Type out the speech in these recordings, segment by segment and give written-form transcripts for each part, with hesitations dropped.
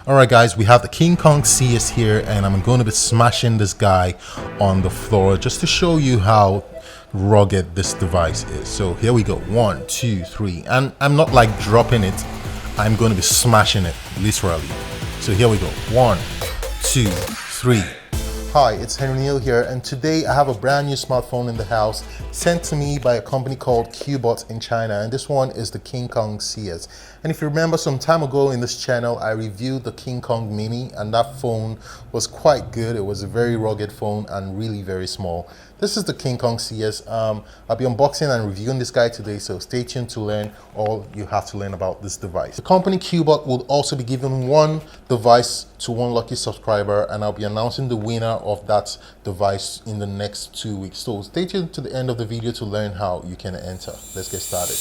Alright guys, we have the King Kong CS here, and I'm going to be smashing this guy on the floor just to show you how rugged this device is. So here we go, 1, 2, 3, and I'm not like dropping it, I'm going to be smashing it literally. So here we go, 1, 2, 3. Hi, it's Henry Neal here, and today I have a brand new smartphone in the house sent to me by a company called Cubot in China, and this one is the King Kong CS. And if you remember, some time ago in this channel I reviewed the King Kong Mini, and that phone was quite good. It was a very rugged phone and really very small. This is the King Kong CS. I'll be unboxing and reviewing this guy today, so stay tuned to learn all you have to learn about this device. The company Cubot will also be giving one device to one lucky subscriber, and I'll be announcing the winner of that device in the next 2 weeks. So stay tuned to the end of the video to learn how you can enter. Let's get started.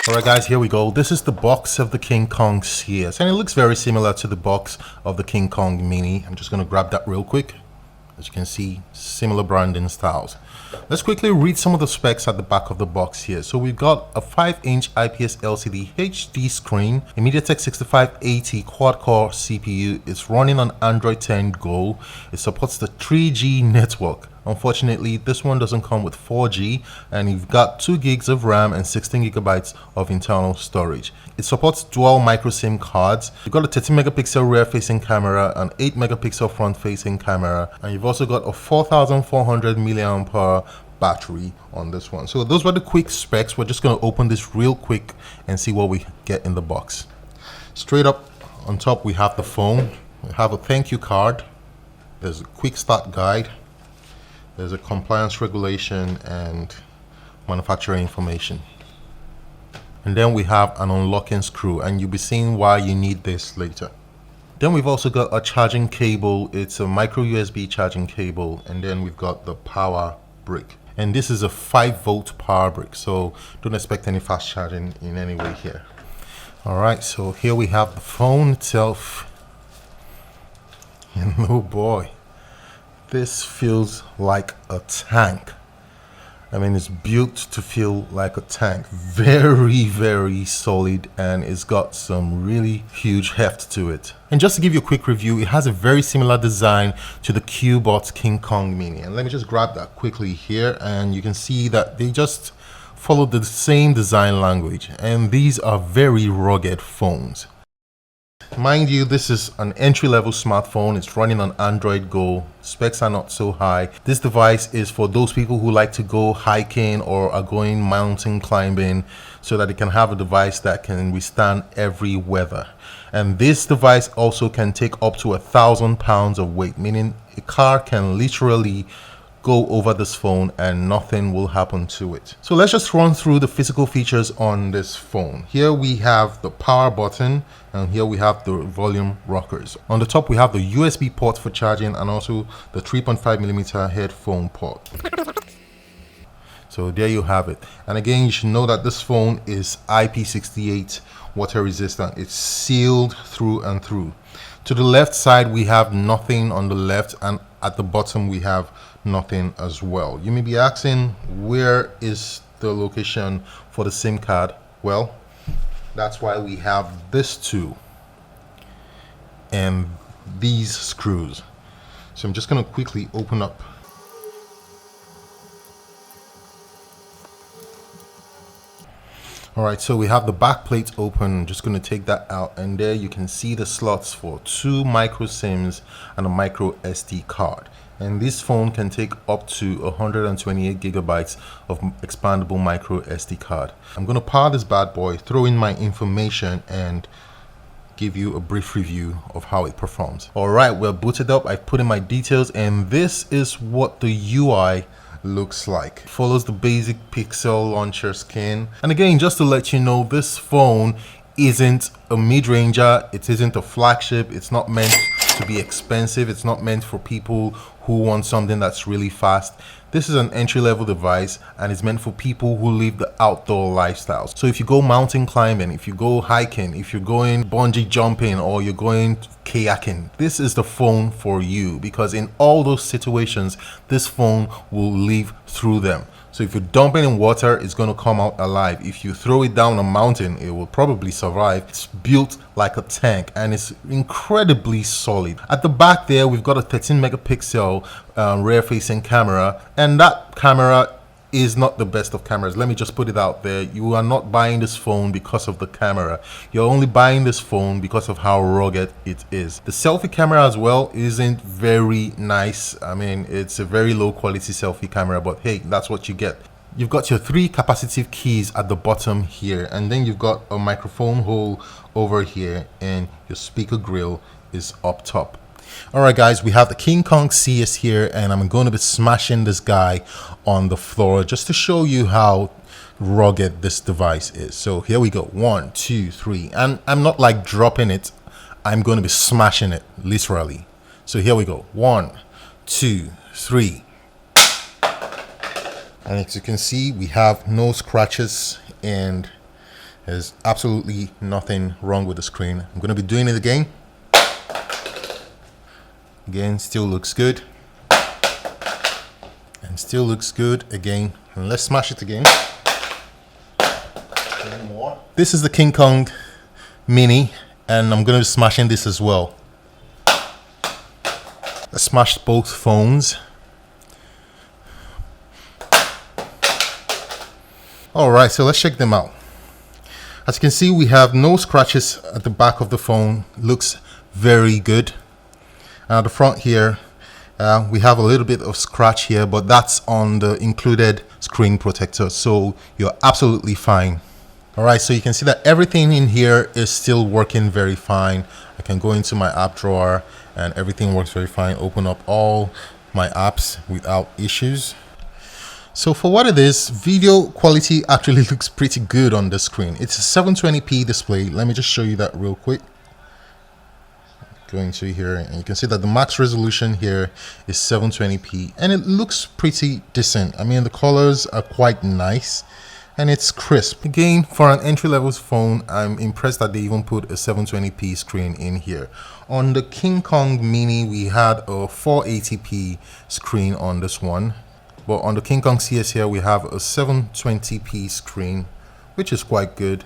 Alright guys, here we go. This is the box of the King Kong CS, and it looks very similar to the box of the King Kong Mini. I'm just going to grab that real quick. As you can see, similar branding styles. Let's quickly read some of the specs at the back of the box here. So we've got a 5-inch IPS LCD HD screen, a MediaTek 6580 quad-core CPU. It's running on Android 10 Go. It supports the 3G network. Unfortunately, this one doesn't come with 4G, and you've got 2 gigs of RAM and 16 gigabytes of internal storage. It supports dual micro SIM cards. You've got a 13 megapixel rear facing camera, an 8 megapixel front facing camera, and you've also got a 4400 milliamp hour battery on this one. So those were the quick specs. We're just going to open this real quick and see what we get in the box. Straight up on top we have the phone. We have a thank you card. There's a quick start guide. There's a compliance regulation and manufacturer information. And then we have an unlocking screw, and you'll be seeing why you need this later. Then we've also got a charging cable. It's a micro USB charging cable, and then we've got the power brick. And this is a 5-volt power brick, so don't expect any fast charging in any way here. Alright, so here we have the phone itself. And oh boy, this feels like a tank. I mean, it's built to feel like a tank. Very, very solid, and it's got some really huge heft to it. And just to give you a quick review, it has a very similar design to the Cubot King Kong Mini. And let me just grab that quickly here, and you can see that they just follow the same design language. And these are very rugged phones. Mind you, this is an entry-level smartphone. It's running on Android Go. Specs are not so high. This device is for those people who like to go hiking or are going mountain climbing, so that they can have a device that can withstand every weather. And this device also can take up to 1,000 pounds of weight, meaning a car can literally go over this phone and nothing will happen to it. So let's just run through the physical features on this phone. Here we have the power button, and here we have the volume rockers. On the top we have the USB port for charging, and also the 3.5mm headphone port. So there you have it. And again, you should know that this phone is IP68 water resistant. It's sealed through and through. To the left side we have nothing on the left, and at the bottom we have nothing as well. You may be asking, where is the location for the SIM card? Well, that's why we have this tool and these screws. So I'm just going to quickly open up. Alright, so we have the back plate open. I'm just going to take that out, and there you can see the slots for 2 micro SIMs and a micro SD card. And this phone can take up to 128 gigabytes of expandable micro SD card. I'm going to power this bad boy, throw in my information, and give you a brief review of how it performs. Alright, we're booted up. I've put in my details, and this is what the UI looks like. It follows the basic pixel launcher skin. And again, just to let you know, this phone isn't a mid-ranger. It isn't a flagship. It's not meant to be expensive. It's not meant for people who want something that's really fast. This is an entry-level device and it's meant for people who live the outdoor lifestyles. So if you go mountain climbing, if you go hiking, if you're going bungee jumping, or you're going kayaking, this is the phone for you, because in all those situations, this phone will live through them. So if you dump it in water, it's going to come out alive. If you throw it down a mountain, it will probably survive. It's built like a tank and it's incredibly solid. At the back there, we've got a 13 megapixel rear facing camera, and that camera is not the best of cameras. Let me just put it out there. You are not buying this phone because of the camera. You're only buying this phone because of how rugged it is. The selfie camera as well isn't very nice. I mean, it's a very low quality selfie camera, but hey, that's what you get. You've got your 3 capacitive keys at the bottom here, and then you've got a microphone hole over here, and your speaker grill is up top. Alright guys, we have the King Kong CS here, and I'm going to be smashing this guy on the floor just to show you how rugged this device is. So here we go, 1, 2, 3, and I'm not like dropping it, I'm going to be smashing it literally. So here we go, 1, 2, 3, and as you can see, we have no scratches and there's absolutely nothing wrong with the screen. I'm going to be doing it again. Again, still looks good, and still looks good again. And let's smash it again. One more. This is the King Kong Mini, and I'm going to be smashing this as well. I smashed both phones. Alright, so let's check them out. As you can see, we have no scratches at the back of the phone. Looks very good. At the front here, we have a little bit of scratch here, but that's on the included screen protector, so you're absolutely fine. Alright, so you can see that everything in here is still working very fine. I can go into my app drawer and everything works very fine. Open up all my apps without issues. So for what it is, video quality actually looks pretty good on the screen. It's a 720p display. Let me just show you that real quick. Going to here, and you can see that the max resolution here is 720p, and it looks pretty decent. I mean, the colors are quite nice and it's crisp. Again, for an entry-level phone, I'm impressed that they even put a 720p screen in here. On the King Kong Mini, we had a 480p screen on this one, but on the King Kong CS here, we have a 720p screen, which is quite good.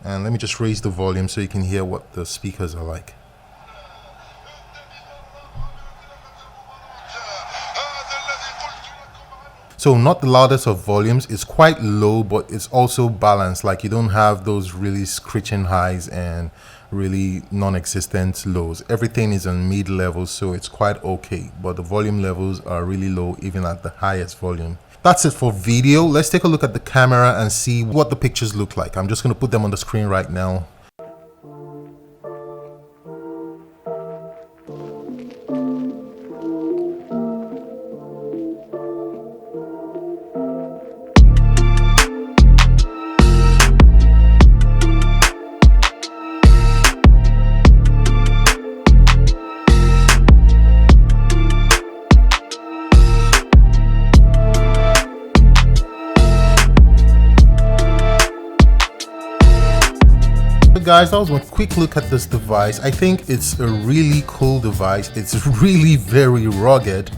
And let me just raise the volume so you can hear what the speakers are like. So not the loudest of volumes, it's quite low, but it's also balanced. Like, you don't have those really screeching highs and really non-existent lows. Everything is on mid levels, so it's quite okay, but the volume levels are really low even at the highest volume. That's it for video. Let's take a look at the camera and see what the pictures look like. I'm just going to put them on the screen right now. Guys, that was a quick look at this device. I think it's a really cool device. It's really very rugged.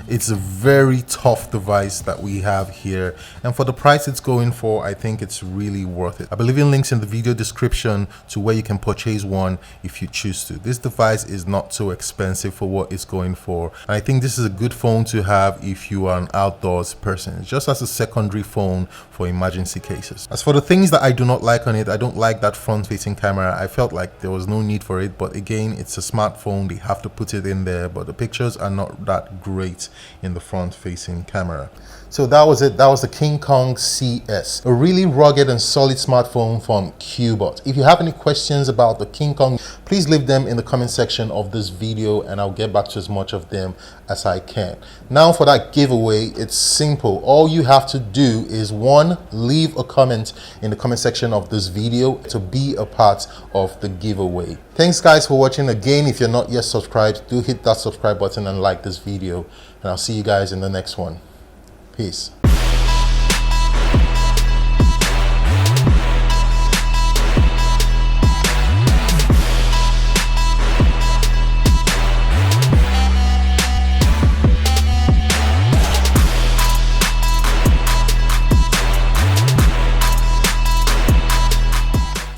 It's a very tough device that we have here, and for the price it's going for, I think it's really worth it. I'll be leaving links in the video description to where you can purchase one if you choose to. This device is not so expensive for what it's going for, and I think this is a good phone to have if you are an outdoors person. It's just as a secondary phone for emergency cases. As for the things that I do not like on it, I don't like that front-facing camera. I felt like there was no need for it, but again, it's a smartphone, they have to put it in there, but the pictures are not that great in the front-facing camera. So that was it. That was the King Kong CS, a really rugged and solid smartphone from Cubot. If you have any questions about the King Kong, please please leave them in the comment section of this video and I'll get back to as much of them as I can. Now for that giveaway, it's simple. All you have to do is, one, leave a comment in the comment section of this video to be a part of the giveaway. Thanks guys for watching. Again, if you're not yet subscribed, do hit that subscribe button and like this video, and I'll see you guys in the next one. Peace.